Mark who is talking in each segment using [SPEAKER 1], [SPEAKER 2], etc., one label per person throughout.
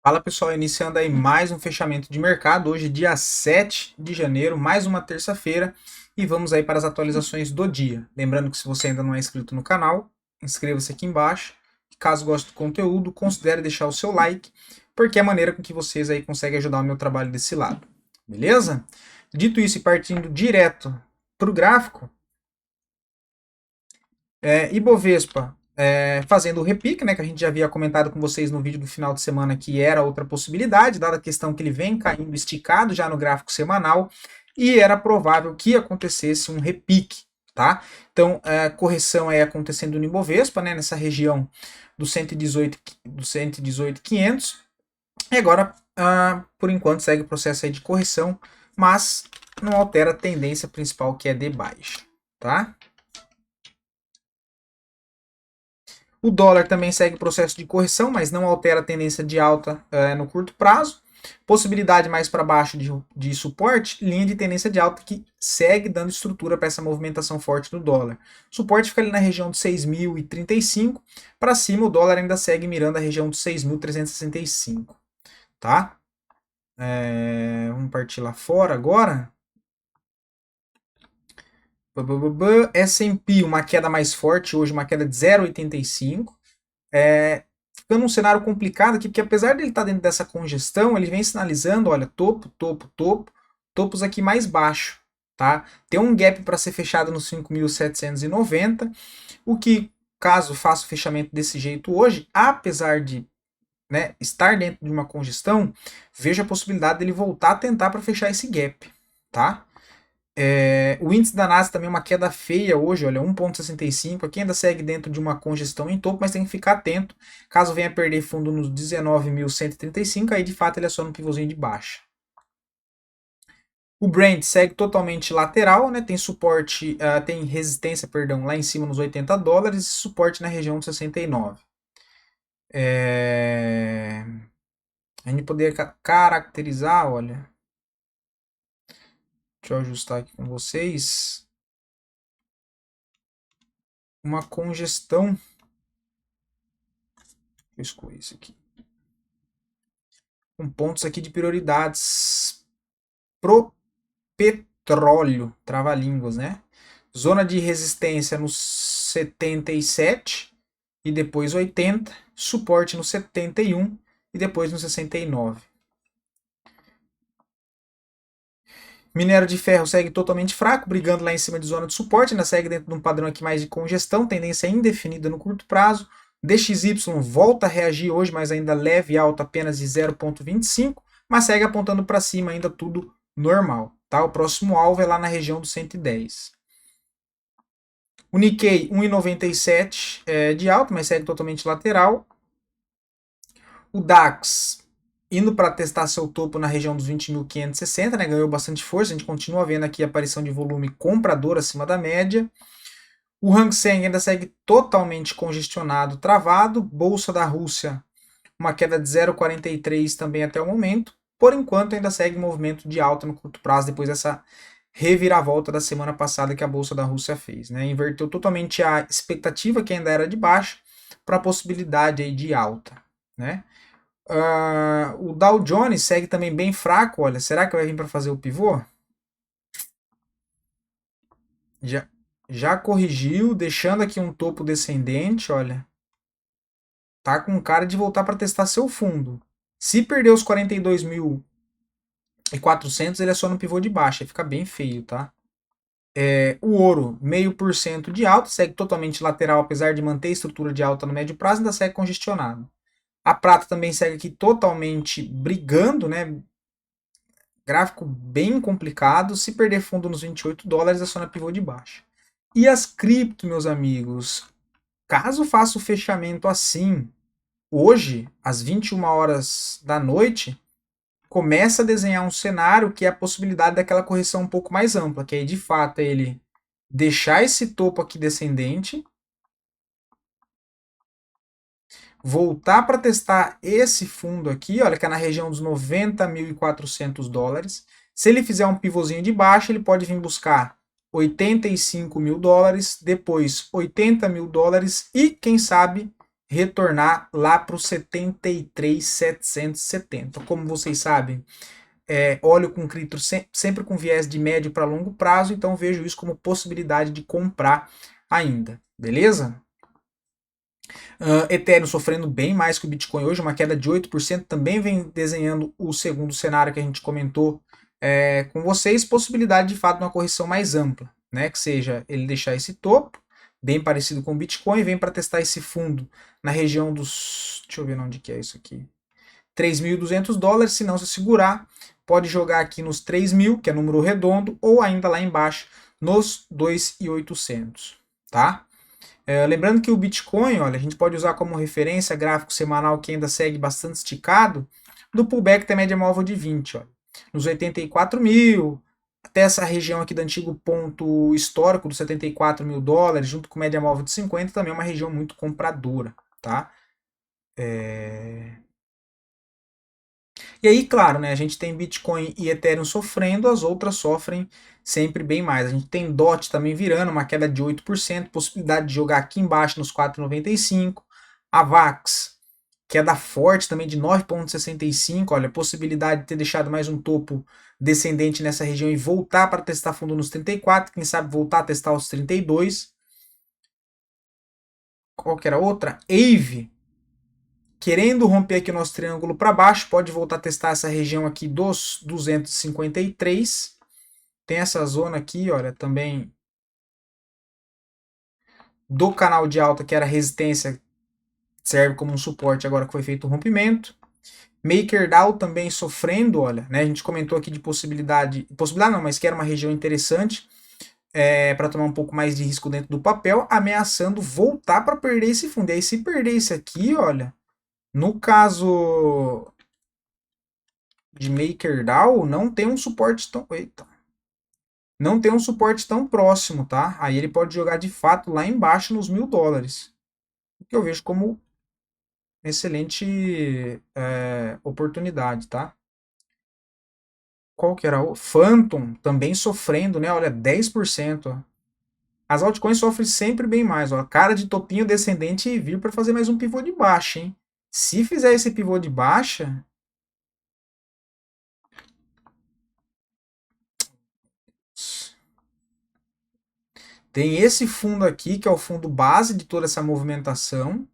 [SPEAKER 1] Fala pessoal, iniciando aí mais um fechamento de mercado, hoje dia 7 de janeiro, mais uma terça-feira, e vamos aí para as atualizações do dia. Lembrando que se você ainda não é inscrito no canal, inscreva-se aqui embaixo. Caso goste do conteúdo, considere deixar o seu like, porque é a maneira com que vocês aí conseguem ajudar o meu trabalho desse lado. Beleza? Dito isso e partindo direto para o gráfico, Ibovespa fazendo o repique, né, que a gente já havia comentado com vocês no vídeo do final de semana, que era outra possibilidade, dada a questão que ele vem caindo esticado já no gráfico semanal, e era provável que acontecesse um repique, tá? Então, correção aí acontecendo no Ibovespa, né, nessa região do 118, do 118.500, e agora, por enquanto, segue o processo aí de correção, mas não altera a tendência principal, que é de baixa, tá? O dólar também segue o processo de correção, mas não altera a tendência de alta no curto prazo. Possibilidade mais para baixo de suporte, linha de tendência de alta que segue dando estrutura para essa movimentação forte do dólar. Suporte fica ali na região de 6.035, para cima o dólar ainda segue mirando a região de 6.365, tá? Vamos partir lá fora agora. S&P, uma queda mais forte hoje, uma queda de 0,85. Ficando um cenário complicado aqui, porque apesar de ele estar dentro dessa congestão, ele vem sinalizando, olha, topo, topo, topo, topos aqui mais baixo, tá? Tem um gap para ser fechado nos 5.790, o que, caso faça o fechamento desse jeito hoje, apesar de, né, estar dentro de uma congestão, vejo a possibilidade dele voltar a tentar para fechar esse gap, tá? O índice da NASA também é uma queda feia hoje, olha, 1,65. Aqui ainda segue dentro de uma congestão em topo, mas tem que ficar atento. Caso venha perder fundo nos 19.135, aí de fato ele é só no pivôzinho de baixa. O Brent segue totalmente lateral, né? Tem suporte, tem resistência, perdão, lá em cima nos $80 e suporte na região de 69. A gente poderia caracterizar, olha, deixa eu ajustar aqui com vocês, uma congestão. Eu escolhi isso aqui. Com pontos aqui de prioridades pro petróleo, trava-línguas, né? Zona de resistência no 77 e depois 80, suporte no 71 e depois no 69. Minério de ferro segue totalmente fraco, brigando lá em cima de zona de suporte, ainda segue dentro de um padrão aqui mais de congestão, tendência indefinida no curto prazo. DXY volta a reagir hoje, mas ainda leve alta apenas de 0,25, mas segue apontando para cima, ainda tudo normal. Tá? O próximo alvo é lá na região do 110. O Nikkei 1,97 de alta, mas segue totalmente lateral. O DAX indo para testar seu topo na região dos 20.560, né? Ganhou bastante força. A gente continua vendo aqui a aparição de volume comprador acima da média. O Hang Seng ainda segue totalmente congestionado, travado. Bolsa da Rússia, uma queda de 0,43 também até o momento. Por enquanto, ainda segue movimento de alta no curto prazo, depois dessa reviravolta da semana passada que a Bolsa da Rússia fez. Né? Inverteu totalmente a expectativa, que ainda era de baixa, para a possibilidade aí de alta. Né? O Dow Jones segue também bem fraco. Olha, será que vai vir para fazer o pivô? Já, já corrigiu, deixando aqui um topo descendente. Olha, tá com cara de voltar para testar seu fundo. Se perder os 42.400, ele é só no pivô de baixa, fica bem feio, tá? O ouro, 0,5% de alta, segue totalmente lateral, apesar de manter a estrutura de alta no médio prazo, ainda segue congestionado. A prata também segue aqui totalmente brigando, né? Gráfico bem complicado. Se perder fundo nos $28, é só na pivô de baixa. E as cripto, meus amigos, caso faça o fechamento assim, hoje, às 21 horas da noite, começa a desenhar um cenário que é a possibilidade daquela correção um pouco mais ampla, que aí de fato é ele deixar esse topo aqui descendente, voltar para testar esse fundo aqui, olha, que é na região dos $90.400. Se ele fizer um pivôzinho de baixa, ele pode vir buscar $85.000, depois $80.000 e, quem sabe, retornar lá para os 73.770. Como vocês sabem, olho com cripto sempre com viés de médio para longo prazo, então vejo isso como possibilidade de comprar ainda, beleza? Ethereum sofrendo bem mais que o Bitcoin hoje, uma queda de 8%, também vem desenhando o segundo cenário que a gente comentou com vocês, possibilidade de fato de uma correção mais ampla, né? Que seja ele deixar esse topo, bem parecido com o Bitcoin, vem para testar esse fundo na região dos. Deixa eu ver onde que é isso aqui. $3.200, se não se segurar, pode jogar aqui nos 3.000, que é número redondo, ou ainda lá embaixo nos 2.800, tá? Lembrando que o Bitcoin, olha, a gente pode usar como referência gráfico semanal que ainda segue bastante esticado, do pullback da média móvel de 20, ó, nos 84 mil, até essa região aqui do antigo ponto histórico dos 74 mil dólares, junto com média móvel de 50, também é uma região muito compradora, tá? E aí, claro, né, a gente tem Bitcoin e Ethereum sofrendo, as outras sofrem sempre bem mais. A gente tem DOT também virando, uma queda de 8%, possibilidade de jogar aqui embaixo nos 4,95. A VAX, queda forte também de 9,65. Olha, possibilidade de ter deixado mais um topo descendente nessa região e voltar para testar fundo nos 34, quem sabe voltar a testar os 32. Qual que era a outra? AVE, querendo romper aqui o nosso triângulo para baixo, pode voltar a testar essa região aqui dos 253. Tem essa zona aqui, olha, também do canal de alta, que era resistência, serve como um suporte agora que foi feito o rompimento. MakerDAO também sofrendo, olha, né? A gente comentou aqui de possibilidade não, mas que era uma região interessante para tomar um pouco mais de risco dentro do papel, ameaçando voltar para perder esse fundo. E aí, se perder esse aqui, olha, no caso de MakerDAO, não tem um suporte tão. Eita. Não tem um suporte tão próximo, tá? Aí ele pode jogar de fato lá embaixo nos $1.000. O que eu vejo como excelente oportunidade, tá? Qual que era o Phantom também sofrendo, né? Olha, 10%. Ó. As altcoins sofrem sempre bem mais, ó. Cara de topinho descendente e vir para fazer mais um pivô de baixa, hein? Se fizer esse pivô de baixa, tem esse fundo aqui, que é o fundo base de toda essa movimentação.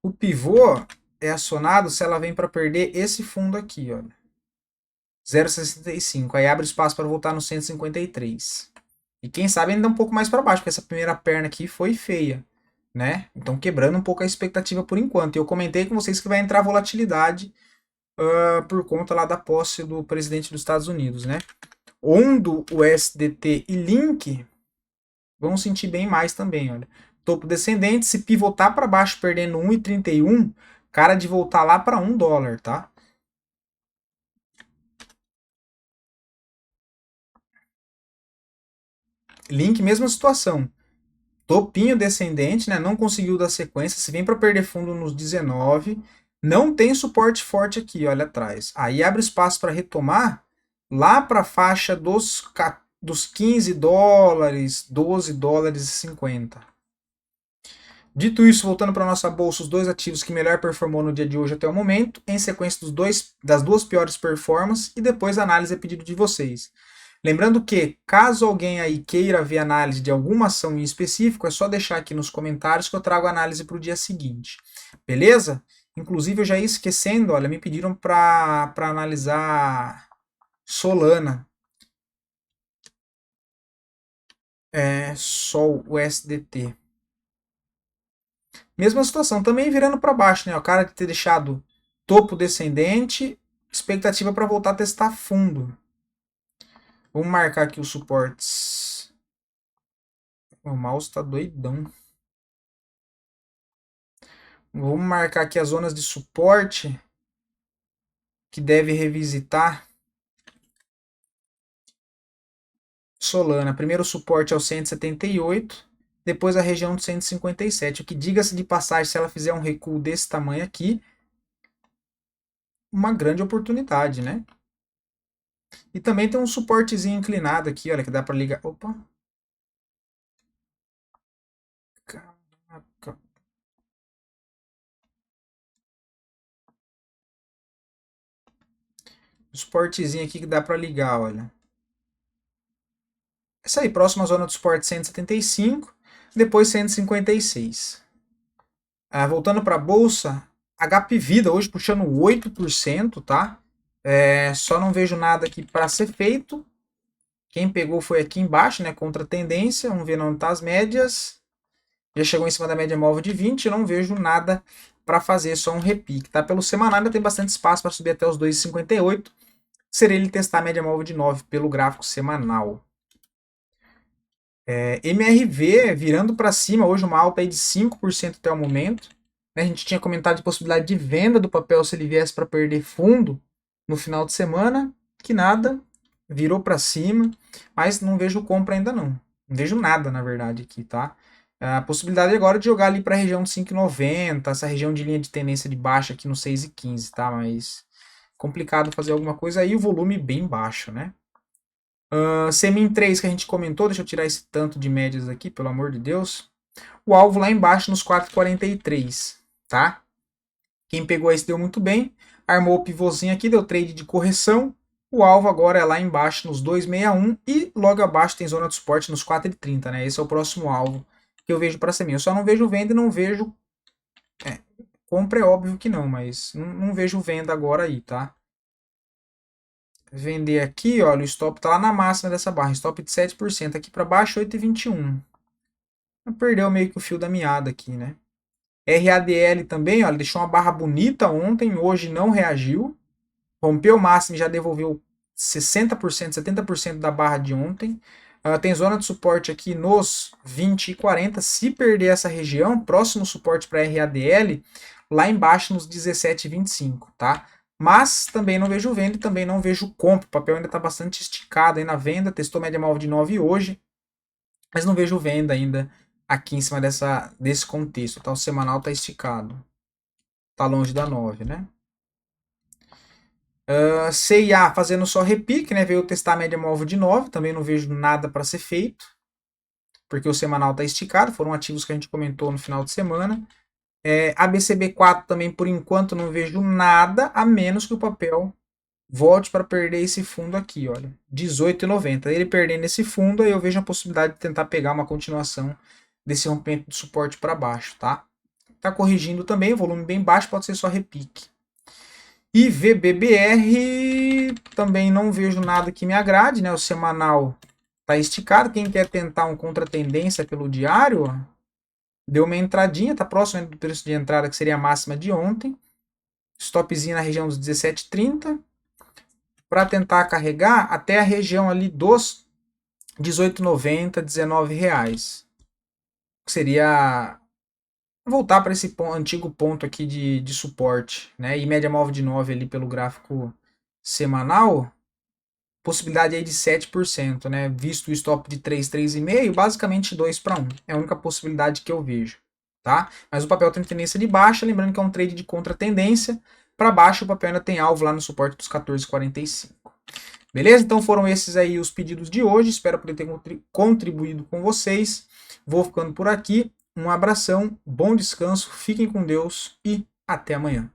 [SPEAKER 1] O pivô é acionado se ela vem para perder esse fundo aqui, olha. 0,65. Aí abre espaço para voltar no 153. E quem sabe ainda um pouco mais para baixo, porque essa primeira perna aqui foi feia, né? Então quebrando um pouco a expectativa por enquanto. E eu comentei com vocês que vai entrar volatilidade por conta lá da posse do presidente dos Estados Unidos, né? Ondo, USDT e Link vão sentir bem mais também, olha. Topo descendente, se pivotar para baixo perdendo 1,31, cara de voltar lá para $1, tá? Link, mesma situação. Topinho descendente, né? Não conseguiu dar sequência. Se vem para perder fundo nos 19, não tem suporte forte aqui, olha atrás. Aí abre espaço para retomar lá para a faixa dos $15, $12,50. Dito isso, voltando para nossa bolsa, os dois ativos que melhor performou no dia de hoje até o momento, em sequência das duas piores performances, e depois a análise a pedido de vocês. Lembrando que, caso alguém aí queira ver análise de alguma ação em específico, é só deixar aqui nos comentários que eu trago a análise para o dia seguinte. Beleza? Inclusive, eu já ia esquecendo, olha, me pediram para analisar Solana. Sol, o SDT. Mesma situação, também virando para baixo, né? O cara de ter deixado topo descendente, expectativa para voltar a testar fundo. Vamos marcar aqui os suportes. O mouse está doidão. Vamos marcar aqui as zonas de suporte que deve revisitar Solana. Primeiro o suporte é o 178, depois a região de 157. O que, diga-se de passagem, se ela fizer um recuo desse tamanho aqui, uma grande oportunidade, né? E também tem um suportezinho inclinado aqui, olha, que dá para ligar. Opa! Suportezinho aqui que dá para ligar, olha. Isso aí, próxima zona de suporte 175, depois 156. Voltando para a bolsa, HP Vida hoje puxando 8%, tá? Só não vejo nada aqui para ser feito. Quem pegou foi aqui embaixo, né? Contra a tendência. Vamos ver onde tá as médias. Já chegou em cima da média móvel de 20. Eu não vejo nada para fazer, só um repique, tá? Pelo semanal ainda tem bastante espaço para subir até os 2,58. Seria ele testar a média móvel de 9 pelo gráfico semanal. MRV virando para cima, hoje uma alta aí de 5% até o momento. A gente tinha comentado de possibilidade de venda do papel se ele viesse para perder fundo no final de semana, que nada, virou para cima, mas não vejo compra ainda não. Não vejo nada, na verdade, aqui, tá? A possibilidade agora de jogar ali para a região de 5,90, essa região de linha de tendência de baixa aqui no 6,15, tá? Mas complicado fazer alguma coisa aí, o volume bem baixo, né? Semin 3 que a gente comentou, deixa eu tirar esse tanto de médias aqui, pelo amor de Deus. O alvo lá embaixo nos 4,43, tá? Quem pegou esse deu muito bem, armou o pivôzinho aqui, deu trade de correção. O alvo agora é lá embaixo nos 2,61 e logo abaixo tem zona de suporte nos 4,30, né? Esse é o próximo alvo que eu vejo para Semin. Eu só não vejo venda e não vejo... compra é óbvio que não, mas não vejo venda agora aí, tá? Vender aqui, olha, o stop tá lá na máxima dessa barra, stop de 7%, aqui para baixo 8,21. Perdeu meio que o fio da meada aqui, né? RADL também, olha, deixou uma barra bonita ontem, hoje não reagiu. Rompeu o máximo e já devolveu 60%, 70% da barra de ontem. Tem zona de suporte aqui nos 20 e 40. Se perder essa região, próximo suporte para RADL, lá embaixo nos 17 e 25, tá? Mas também não vejo venda e também não vejo compra. O papel ainda está bastante esticado aí na venda. Testou média móvel de 9 hoje, mas não vejo venda ainda aqui em cima desse contexto. Tá? O semanal está esticado. Está longe da 9, né? CIA fazendo só repique, né? Veio testar a média móvel de 9. Também não vejo nada para ser feito, porque o semanal está esticado. Foram ativos que a gente comentou no final de semana. ABCB4 também, por enquanto, não vejo nada, a menos que o papel volte para perder esse fundo aqui, olha, 18,90. Ele perdendo esse fundo, aí eu vejo a possibilidade de tentar pegar uma continuação desse rompimento de suporte para baixo, tá? Tá corrigindo também, volume bem baixo, pode ser só repique. E VBBR também não vejo nada que me agrade, né? O semanal tá esticado. Quem quer tentar um contra-tendência pelo diário, ó, deu uma entradinha, tá próximo do preço de entrada, que seria a máxima de ontem. Stopzinho na região dos 17,30. Para tentar carregar até a região ali dos 18,90, 19 reais. Que seria voltar para esse antigo ponto aqui de suporte, né? E média móvel de 9 ali pelo gráfico semanal, possibilidade aí de 7%, né? Visto o stop de 3, 3,5, basicamente 2 para 1. É a única possibilidade que eu vejo, tá? Mas o papel tem tendência de baixa, lembrando que é um trade de contra-tendência. Para baixo o papel ainda tem alvo lá no suporte dos 14,45. Beleza? Então foram esses aí os pedidos de hoje. Espero poder ter contribuído com vocês. Vou ficando por aqui. Um abração, bom descanso, fiquem com Deus e até amanhã.